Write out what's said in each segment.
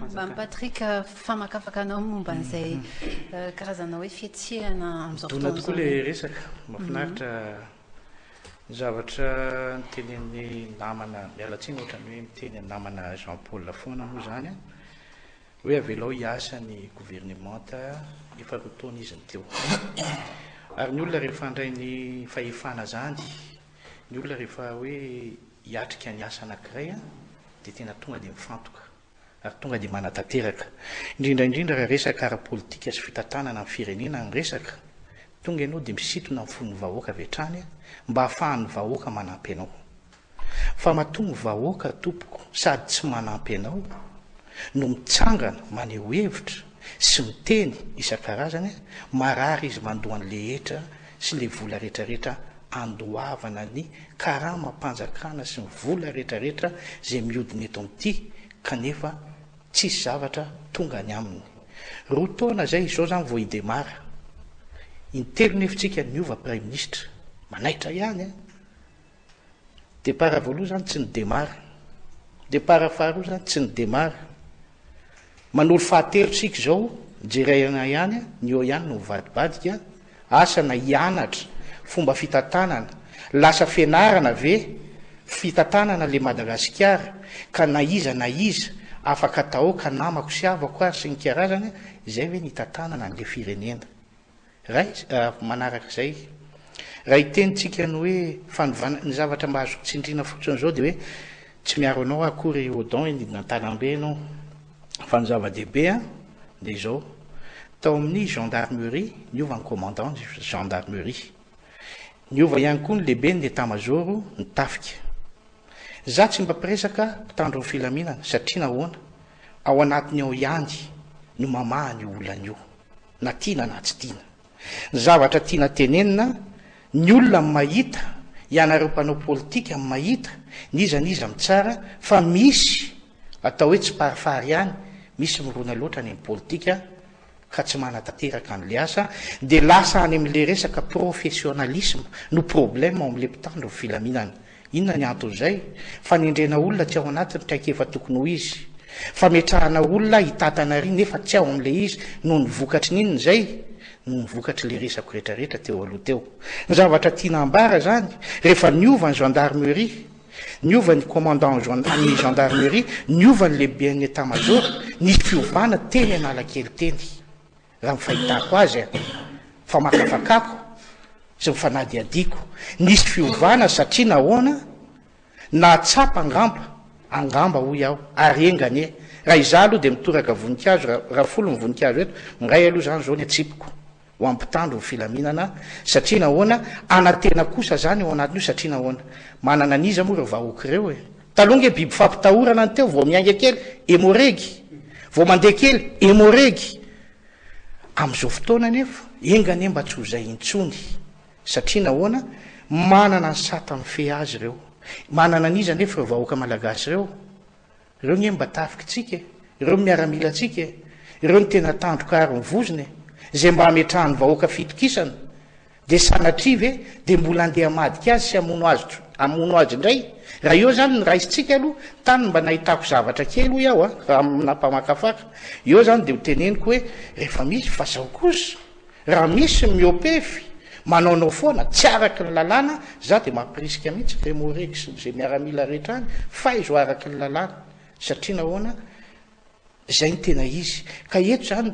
fanjakana. Patrick, famakafaka anao momba an'izay karazana hoe fietsihana amin'izao fotoana tokoa le resaka mahafinaritra zavatra nitenen'ny namana mialatsiny ohatrany hoe miteny namana Jean Paul foana moa zany hoe avelao hiasa ny gouvernemanta efa roa taona izy ny teo ary ny olona rehefa andray ny fahefana zany ny olona rehefa hoe hiatrika ny asa anankiray dia tena tonga dia mifantoka ary tonga dia manatanteraka indrindraindrindra raha resaka ara-politika sy fitantanana amin'ny firenena ny resaka tonga ianao dia misintona ny fon'ny vahoaka avy hatrany mba hahafahan'ny vahoaka manampy anao fa mahatonga vahoaka tompoko sady tsy manampy anao no mitsangana maneho hevitra sy miteny isan-karazany marary izy mandohan'le hetra sy le vola rehetrarehetra andoavana ny karama mpanjakana sy ny vola rehetrarehetra zay mihodina eto amin'ity kanefa tsisy zavatra tonga any aminy roa taona zay izao zany vao hidemara intelo nefitsika niova prime ministre manaitra ihany depara voaloha zany tsy ny demara depara faharoa zany tsy ny demara manolo fahatelotsika zao jerena ihany ny eo ihany no mivadibadika asana hianatra fomba fitantanana lasa fianarana ve fitantanana le Madagasikara ka na iza afaka taoka namako sy avako ary sy ny karazany izay hoe nitantanana n'le firenena manaraka izay raha itenitsika ny hoe fanovana ny zavatra mba azo tsindrina fotsiny zao dia hoe tsy miaro anao akory odon nidina an-talambe anao fa ny zava-dehibe dia izao tao amin'ny gendarmerie niova ny commandant gendarmerie niova ihany koa ny lehibe ny état-major ny tafika za tsy mba piresaka mpitandro ny filaminana satria nahoana ao anatiny ao ihany no mamaha ny olana io na tiana na tsy tiana ny zavatra tiana tenenina ny olona mahita ianareo mpanao politika mahita nizaniza mitsara fa misy atao hoe tsy parifary ihany misy mirona loatra ny politika ka tsy manatanteraka an'le asa dia lasa any amin'le resaka professionnalisme no problème ao amin'le mpitandro ny filaminana inona ny anton'izay fanendrena olona tsy ao anatiny kaiky efa tokony ho izy fametrahana olona hitatana ry nefa tsy ao amin'le izy no ny vokatry n'inona zay no ny vokatry le resako rehetrarehetra teo aloha teo ny zavatra tiana ambara zany rehefa niova ny gendarmerie niova ny commandant ny gendarmerie niova ny lehibe ny état-major nisy fiovana teny analakely teny raha mifahitako azy fa makafakako sy mifanadiadiko nisy fiovana satria nahoana nahatsapa angamba hoy aho arengany raha iza aloha dia mitoraka voninkazo raha folo ny voninkazo eto mray aloha zany zao ny atsipiko ho ampitandro ny filaminana satria nahoana anatena kosa zany ao anatin'io satria nahoana manana aniza moa reo vahoaka ireo talonge biby fampitahorana ny teo vao mianga kely emoregy vao mandeha kely emoregy amin'izao fotoana nefa engany mba tsy ho zay intsony satria nahoana manana ny sata mifehy azy ireo manana aniza nefa ireo vahoaka malagasy ireo nye mba tafikitsika ireo miaramila tsika ireo ny tena tandroka ary mivoziny zay mba hametrahany vahoaka fitokisana dia sanatria ve dia mbola andeha madika azy sy amono azy indray raha eo zany ny raisitsika aloha tany mba nahitako zavatra kely ho iaho raha nampamakafaka eo zany dia hoteneniko hoe rehefa misy fa zao kosa raha misy miopefy manaonao foana tsy araky ny lalàna za dia mampirisika mihitsy remoreky sy zay miaramila rehetra any fa izo araky ny lalàna satria nahoana zay ny tena izy ka eto zany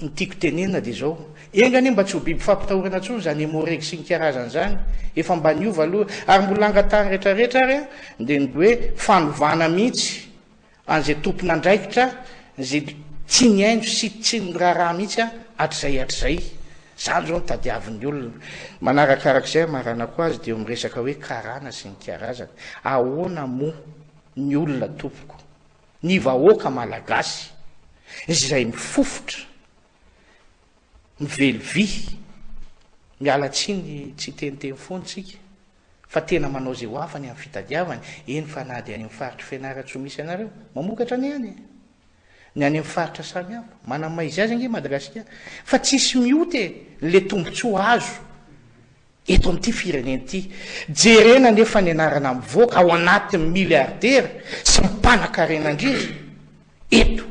ny tiako tenenina dia zao engany mba tsy ho biby fampitahorana tsony zany emoreky sy ny karazany zany efa mba niova aloha ary mbola angatany rehetrarehetra ary dia ny hoe fanovana mihitsy an'izay tompona andraikitra zay tsy ny aino sy tsy ny raharaha mihitsy hatrizay zany zao nitadiavin'ny olona manarakarak'izay maranako azy dia miresaka hoe karana sy ny karazany ahoana moa ny olona tompoko ny vahoaka malagasy izay mifofotra mivelivy mialatsiny tsy teniteny foantsika fa tena manao zay ho afany amin'ny fitadiavany eny fa na dia any amin'ny faritra fianaratsy ho misy anareo mamokatra ny any ny any amin'ny faritra samihafa manamaizy azy ange Madagasikara fa tsisy mioty le tombontsoa azo eto amin'ity firenena ity jerena nefa ny anarana mivoaka ao anatin'ny miliardera sy mipanakarena indrindra eto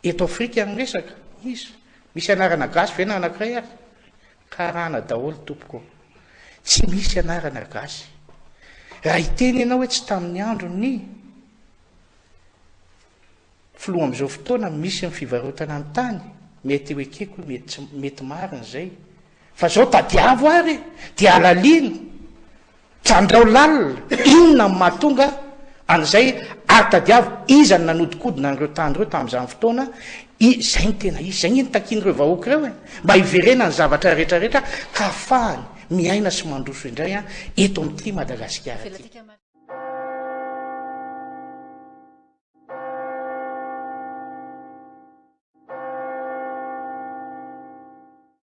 eto afrika ny resaka izy misy anarana gasy ve na anankiray ary karana daholo tompoko tsy misy anarana gasy raha iteny ianao hoe tsy tamin'ny andro ny filoha am'izao fotoana misy ny fivarotana ny tany mety hoekeko mety marina zay fa zao tadiavo ary dia alaliny trandrao lalina inona ny mahatonga an'izay ary tadiavo izany nanodikodina an'ireo tany ireo tamin'izany fotoana zay ny tena izy zay ny takian'ireo vahoaka ireo mba hiverena ny zavatra rehetrarehetra ka afahany miaina sy mandroso indray eto amin'ity Madagasikara ty